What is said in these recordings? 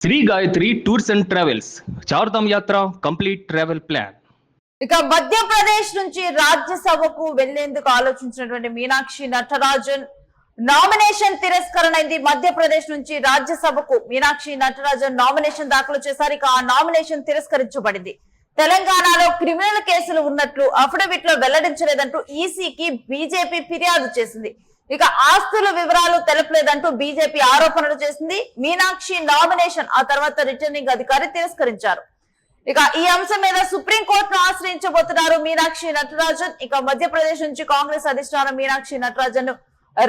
Shri Gayatri tours and travels Chardham యాత్ర complete travel plan. ఇక మధ్యప్రదేశ్ నుంచి రాజ్యసభకు వెళ్లేందుకు ఆలోచించినటువంటి మీనాక్షి నటరాజన్ నామినేషన్ తిరస్కరణ అయింది. మధ్యప్రదేశ్ నుంచి రాజ్యసభకు మీనాక్షి నటరాజన్ నామినేషన్ దాఖలు చేశారు. ఇక ఆ నామినేషన్ తిరస్కరించబడింది. తెలంగాణలో క్రిమినల్ కేసులు ఉన్నట్లు అఫిడవిట్ లో వెల్లడించలేదంటూ ఈసీకి బీజేపీ ఫిర్యాదు చేసింది. ఇక ఆస్తుల వివరాలు తెలపలేదంటూ బీజేపీ ఆరోపణలు చేసింది. మీనాక్షి నామినేషన్ ఆ తర్వాత రిటర్నింగ్ అధికారి తిరస్కరించారు. ఇక ఈ అంశం మీద సుప్రీంకోర్టును ఆశ్రయించబోతున్నారు మీనాక్షి నటరాజన్. ఇక మధ్యప్రదేశ్ నుంచి కాంగ్రెస్ అధిష్టానం మీనాక్షి నటరాజన్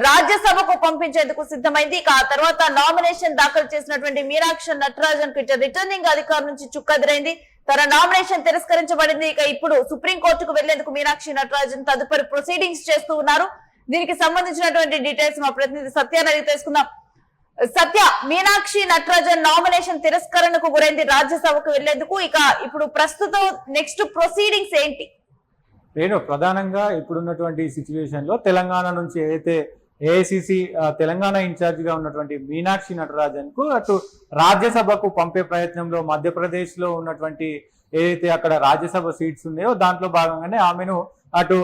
రాజ్యసభకు పంపించేందుకు సిద్ధమైంది. ఇక ఆ తర్వాత నామినేషన్ దాఖలు చేసినటువంటి మీనాక్షి నటరాజన్ కు రిటర్నింగ్ అధికారి నుంచి చుక్కదిరైంది. తన నామినేషన్ తిరస్కరించబడింది. ఇక ఇప్పుడు సుప్రీంకోర్టుకు వెళ్లేందుకు మీనాక్షి నటరాజన్ తదుపరి ప్రొసీడింగ్స్ చేస్తూ ఉన్నారు. దీనికి సంబంధించినటువంటి డీటెయిల్స్ మా ప్రతినిధి సత్యాన్ని అడిగి తెలుసుకుందాం. సత్య, మీనాక్షి నటరాజన్ నామినేషన్ తిరస్కరణకు గురైంది రాజ్యసభకు వెళ్లేందుకు. ఇక ఇప్పుడు ప్రస్తుతం నెక్స్ట్ ప్రొసీడింగ్స్ ఏంటి? నేను ప్రధానంగా ఇప్పుడున్నటువంటి సిచ్యువేషన్ లో తెలంగాణ నుంచి ఏదైతే ఏఐసిసి తెలంగాణ ఇన్ఛార్జ్ గా ఉన్నటువంటి మీనాక్షి నటరాజన్ కు అటు రాజ్యసభకు పంపే ప్రయత్నంలో మధ్యప్రదేశ్ లో ఉన్నటువంటి ఏదైతే అక్కడ రాజ్యసభ సీట్స్ ఉన్నాయో దాంట్లో భాగంగానే ఆమెను అటు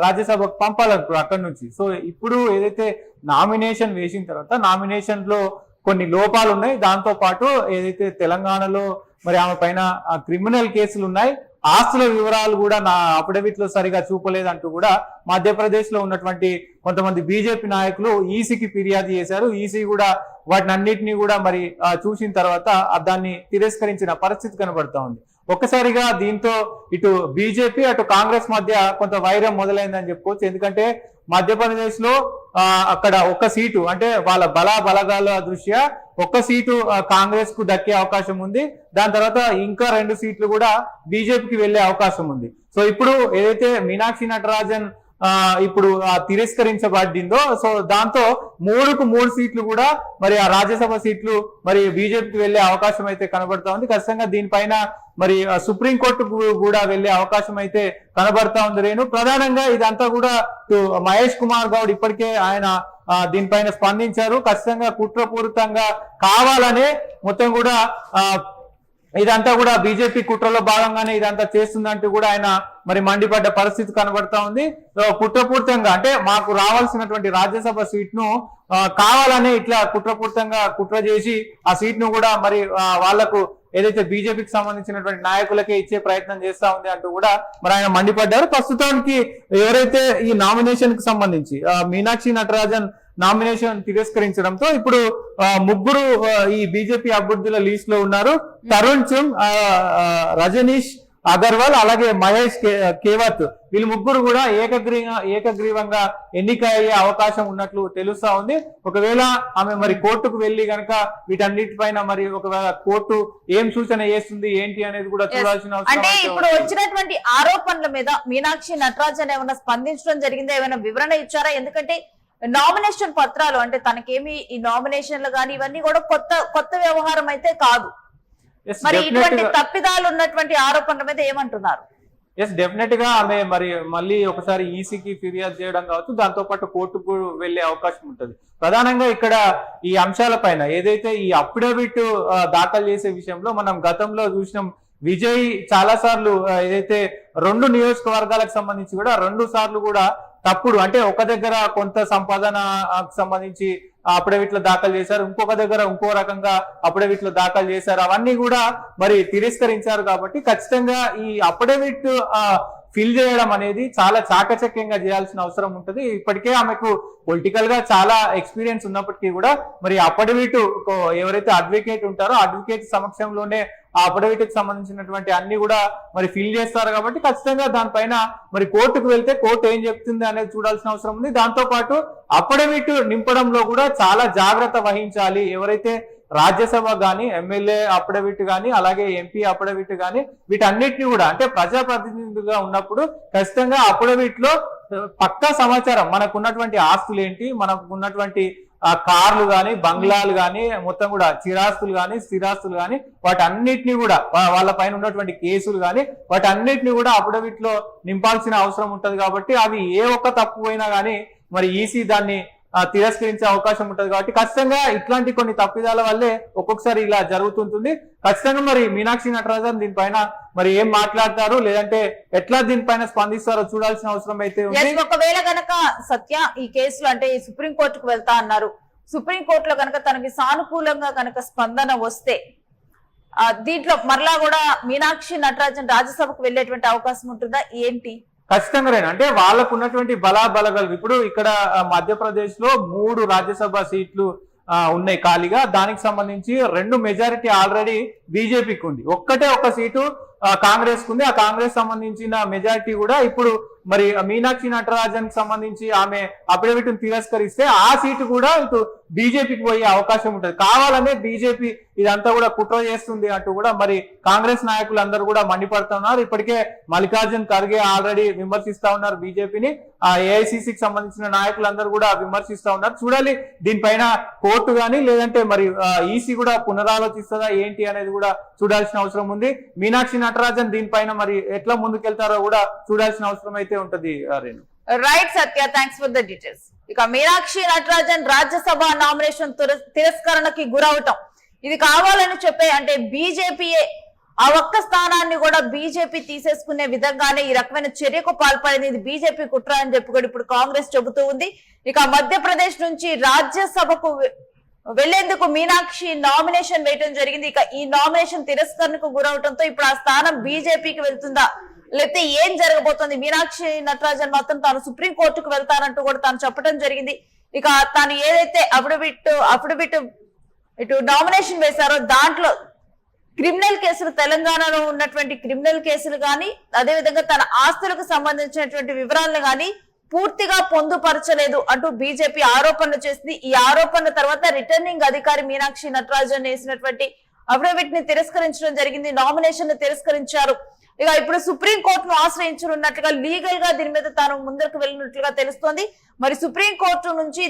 రాజ్యసభకు పంపాలనుకో అక్కడి నుంచి. సో ఇప్పుడు ఏదైతే నామినేషన్ వేసిన తర్వాత నామినేషన్ లో కొన్ని లోపాలు ఉన్నాయి. దాంతో పాటు ఏదైతే తెలంగాణలో మరి ఆమె పైన క్రిమినల్ కేసులు ఉన్నాయి, ఆస్తుల వివరాలు కూడా నా అఫిడవిట్ లో సరిగా చూపలేదంటూ కూడా మధ్యప్రదేశ్ లో ఉన్నటువంటి కొంతమంది బీజేపీ నాయకులు ఈసీకి ఫిర్యాదు చేశారు. ఈసీ కూడా వాటిని అన్నిటినీ కూడా మరి చూసిన తర్వాత దాన్ని తిరస్కరించిన పరిస్థితి కనబడతా ఉంది. ఒక్కసారిగా దీంతో ఇటు బీజేపీ అటు కాంగ్రెస్ మధ్య కొంత వైరం మొదలైందని చెప్పుకోవచ్చు. ఎందుకంటే మధ్యప్రదేశ్ లో అక్కడ ఒక్క సీటు అంటే వాళ్ళ బలగాల దృష్ట్యా ఒక్క సీటు కాంగ్రెస్ కు దక్కే అవకాశం ఉంది. దాని తర్వాత ఇంకా 2 సీట్లు కూడా బీజేపీకి వెళ్లే అవకాశం ఉంది. సో ఇప్పుడు ఏదైతే మీనాక్షి నటరాజన్ ఇప్పుడు తిరస్కరించబడిందో సో దాంతో 3కు 3 సీట్లు కూడా మరి ఆ రాజ్యసభ సీట్లు మరి బీజేపీకి వెళ్లే అవకాశం అయితే కనబడతా ఉంది. ఖచ్చితంగా దీనిపైన మరి సుప్రీంకోర్టు కూడా వెళ్లే అవకాశం అయితే కనబడతా ఉంది. రేణు, ప్రధానంగా ఇదంతా కూడా మహేష్ కుమార్ గౌడ్ ఇప్పటికే ఆయన దీనిపైన స్పందించారు. ఖచ్చితంగా కుట్రపూరితంగా కావాలనే మొత్తం కూడా ఇదంతా కూడా బీజేపీ కుట్రలో భాగంగానే ఇదంతా చేస్తుందంటూ కూడా ఆయన మరి మండిపడ్డ పరిస్థితి కనబడతా ఉంది. కుట్రపూరితంగా అంటే మాకు రావాల్సినటువంటి రాజ్యసభ సీట్ ను కావాలనే ఇట్లా కుట్రపూరితంగా కుట్ర చేసి ఆ సీట్ ను కూడా మరి వాళ్లకు ఏదైతే బీజేపీకి సంబంధించినటువంటి నాయకులకే ఇచ్చే ప్రయత్నం చేస్తా ఉంది అంటూ కూడా మరి ఆయన మండిపడ్డారు. ప్రస్తుతానికి ఎవరైతే ఈ నామినేషన్ కి సంబంధించి మీనాక్షి నటరాజన్ నామినేషన్ తిరస్కరించడంతో ఇప్పుడు 3 ఈ బీజేపీ అభ్యర్థుల లిస్ట్ లో ఉన్నారు. తరుణ్ చుంగ్, రజనీష్ అగర్వాల్ అలాగే మహేష్ కేవత్, వీళ్ళు 3 కూడా ఏకగ్రీవంగా ఎన్నిక అయ్యే అవకాశం ఉన్నట్లు తెలుస్తా ఉంది. ఒకవేళ ఆమె మరి కోర్టుకు వెళ్లి గనక వీటన్నిటిపైన మరి ఒకవేళ కోర్టు ఏం సూచన చేస్తుంది ఏంటి అనేది కూడా చూడాల్సిన అవసరం. అంటే ఇప్పుడు వచ్చినటువంటి ఆరోపణల మీద మీనాక్షి నటరాజన్ ఏమైనా స్పందించడం జరిగిందా? ఏమైనా వివరణ ఇచ్చారా? ఎందుకంటే నామినేషన్ పత్రాలు అంటే తనకేమి ఈ నామినేషన్లు కానీ ఇవన్నీ కూడా కొత్త వ్యవహారం అయితే కాదు. మరి ఇటువంటి తప్పిదాలు ఉన్నటువంటి ఆరోపణల మీద ఏమంటున్నారు? ఎస్, డెఫినెట్ గా ఆమె మరి మళ్ళీ ఒకసారి ఈసీకి ఫిర్యాదు చేయడం కావచ్చు, దాంతో పాటు కోర్టుకు వెళ్లే అవకాశం ఉంటుంది. ప్రధానంగా ఇక్కడ ఈ అంశాలపైన ఏదైతే ఈ అఫిడవిట్ దాఖలు చేసే విషయంలో మనం గతంలో చూసినాం. విజయ్ చాలా సార్లు ఏదైతే 2 నియోజకవర్గాలకు సంబంధించి కూడా 2 సార్లు కూడా తప్పుడు అంటే ఒక దగ్గర కొంత సంపాదనకు సంబంధించి అఫిడవిట్లు దాఖలు చేశారు, ఇంకొక దగ్గర ఇంకో రకంగా అఫిడవిట్లు దాఖలు చేశారు. అవన్నీ కూడా మరి తిరస్కరించారు. కాబట్టి ఖచ్చితంగా ఈ అఫిడవిట్ ఫిల్ చేయడం అనేది చాలా చాకచక్యంగా చేయాల్సిన అవసరం ఉంటుంది. ఇప్పటికే ఆమెకు పొలిటికల్ గా చాలా ఎక్స్పీరియన్స్ ఉన్నప్పటికీ కూడా మరి అఫిడవిట్ ఎవరైతే అడ్వకేట్ ఉంటారో అడ్వకేట్ సమక్షంలోనే ఆ అఫిడవిట్ కి సంబంధించినటువంటి అన్ని కూడా మరి ఫిల్ చేస్తారు. కాబట్టి ఖచ్చితంగా దానిపైన మరి కోర్టుకు వెళ్తే కోర్టు ఏం చెప్తుంది అనేది చూడాల్సిన అవసరం ఉంది. దాంతో పాటు అఫిడవిట్ నింపడంలో కూడా చాలా జాగ్రత్త వహించాలి. ఎవరైతే రాజ్యసభ గాని ఎమ్మెల్యే అఫిడవిట్ గాని అలాగే ఎంపీ అఫిడవిట్ గాని వీటన్నిటిని కూడా అంటే ప్రజాప్రతినిధులుగా ఉన్నప్పుడు ఖచ్చితంగా అఫిడవిట్ లో పక్కా సమాచారం మనకున్నటువంటి ఆస్తులు ఏంటి, మనకు ఉన్నటువంటి కార్లు గాని బంగ్లాలు గాని మొత్తం కూడా చిరాస్తులు గాని స్థిరాస్తులు గాని వాటన్నిటిని కూడా వాళ్ళ పైన ఉన్నటువంటి కేసులు గాని వాటన్నిటిని కూడా అఫిడవిట్ లో నింపాల్సిన అవసరం ఉంటది. కాబట్టి అవి ఏ ఒక్క తప్పు అయినా గానీ మరి ఈసీ దాన్ని తిరస్కరించే అవకాశం ఉంటుంది. కాబట్టి ఖచ్చితంగా ఇట్లాంటి కొన్ని తప్పిదాల వల్లే ఒక్కొక్కసారి ఇలా జరుగుతుంటుంది. ఖచ్చితంగా మరి మీనాక్షి నటరాజన్ దీనిపైన మరి ఏం మాట్లాడతారు, లేదంటే ఎట్లా దీనిపైన స్పందిస్తారో చూడాల్సిన అవసరం అయితే ఉంది. ఒకవేళ గనక సత్య ఈ కేసులో అంటే సుప్రీం కోర్టుకు వెళ్తా అన్నారు, సుప్రీం కోర్టులో కనుక తనకి సానుకూలంగా కనుక స్పందన వస్తే దీంట్లో మరలా కూడా మీనాక్షి నటరాజన్ రాజ్యసభకు వెళ్లేటువంటి అవకాశం ఉంటుందా ఏంటి? ఖచ్చితంగా అంటే వాళ్ళకు ఉన్నటువంటి బలాబలగలు ఇప్పుడు ఇక్కడ మధ్యప్రదేశ్ లో 3 రాజ్యసభ సీట్లు ఉన్నాయి ఖాళీగా. దానికి సంబంధించి 2 మెజారిటీ ఆల్రెడీ బీజేపీకి ఉంది, ఒక సీటు కాంగ్రెస్ కు ఉంది. ఆ కాంగ్రెస్ సంబంధించిన మెజారిటీ కూడా ఇప్పుడు మరి మీనాక్షి నటరాజన్ కి సంబంధించి ఆమె అఫిడవిట్ తిరస్కరిస్తే ఆ సీటు కూడా ఇటు బీజేపీకి పోయే అవకాశం ఉంటుంది. కావాలనే బీజేపీ ఇదంతా కూడా కుట్ర చేస్తుంది అంటూ కూడా మరి కాంగ్రెస్ నాయకులు అందరూ కూడా మండిపడుతున్నారు. ఇప్పటికే మల్లికార్జున్ ఖర్గే ఆల్రెడీ విమర్శిస్తా ఉన్నారు బీజేపీని, ఆ ఏఐసిసికి సంబంధించిన నాయకులందరూ కూడా విమర్శిస్తా ఉన్నారు. చూడాలి దీనిపైన కోర్టు కానీ లేదంటే మరి ఈసీ కూడా పునరాలోచిస్తుందా ఏంటి అనేది కూడా చూడాల్సిన అవసరం ఉంది. మీనాక్షి నటరాజన్ దీనిపైన మరి ఎట్లా ముందుకెళ్తారో కూడా చూడాల్సిన అవసరం అయితే ఉంటది. Right Satya, thanks for the details. ఇక మీనాక్షి నటరాజన్ రాజ్యసభ నామినేషన్ తిరస్కరణకి గురవటం ఇది కావాలని చెప్పే అంటే బీజేపీయే ఆ ఒక్క స్థానాన్ని కూడా బీజేపీ తీసేసుకునే విధంగానే ఈ రకమైన చర్యకు పాల్పడింది. ఇది బీజేపీ కుట్ర అని చెప్పుకొని ఇప్పుడు కాంగ్రెస్ చెబుతూ ఉంది. ఇక మధ్యప్రదేశ్ నుంచి రాజ్యసభకు వెళ్లేందుకు మీనాక్షి నామినేషన్ వేయడం జరిగింది. ఇక ఈ నామినేషన్ తిరస్కరణకు గురవడంతో ఇప్పుడు ఆ స్థానం బీజేపీకి వెళ్తుందా లేకపోతే ఏం జరగబోతోంది? మీనాక్షి నటరాజన్ మాత్రం తాను సుప్రీం కోర్టుకు వెళ్తానంటూ కూడా తాను చెప్పడం జరిగింది. ఇక తాను ఏదైతే అఫిడవిట్ ఇటు నామినేషన్ వేశారో దాంట్లో క్రిమినల్ కేసులు, తెలంగాణలో ఉన్నటువంటి క్రిమినల్ కేసులు గాని అదేవిధంగా తన ఆస్తులకు సంబంధించినటువంటి వివరాలను గాని పూర్తిగా పొందుపరచలేదు అంటూ బీజేపీ ఆరోపణలు చేసింది. ఈ ఆరోపణల తర్వాత రిటర్నింగ్ అధికారి మీనాక్షి నటరాజన్ వేసినటువంటి అఫిడవిట్ ని తిరస్కరించడం జరిగింది, నామినేషన్ ని తిరస్కరించారు. ఇక ఇప్పుడు సుప్రీం కోర్టును ఆశ్రయించనున్నట్లుగా లీగల్ గా దీని మీద తాను ముందరకు వెళ్ళినట్లుగా తెలుస్తోంది. మరి సుప్రీం కోర్టు నుంచి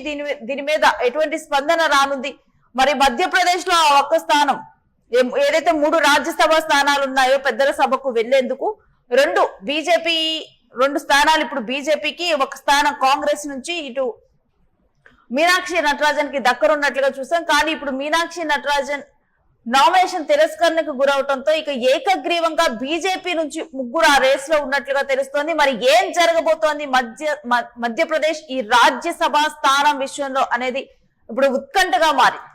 దీని మీద ఎటువంటి స్పందన రానుంది? మరి మధ్యప్రదేశ్ లో ఆ ఒక్క స్థానం ఏదైతే 3 రాజ్యసభ స్థానాలు ఉన్నాయో పెద్దల సభకు వెళ్లేందుకు 2 స్థానాలు ఇప్పుడు బీజేపీకి, ఒక స్థానం కాంగ్రెస్ నుంచి ఇటు మీనాక్షి నటరాజన్ కి దక్కరున్నట్లుగా చూసాం. కానీ ఇప్పుడు మీనాక్షి నటరాజన్ నామినేషన్ తిరస్కరణకు గురవడంతో ఇక ఏకగ్రీవంగా బీజేపీ నుంచి 3 ఆ రేస్ లో ఉన్నట్లుగా తెలుస్తోంది. మరి ఏం జరగబోతోంది మధ్యప్రదేశ్ ఈ రాజ్యసభ స్థానం విషయంలో అనేది ఇప్పుడు ఉత్కంఠగా మారింది.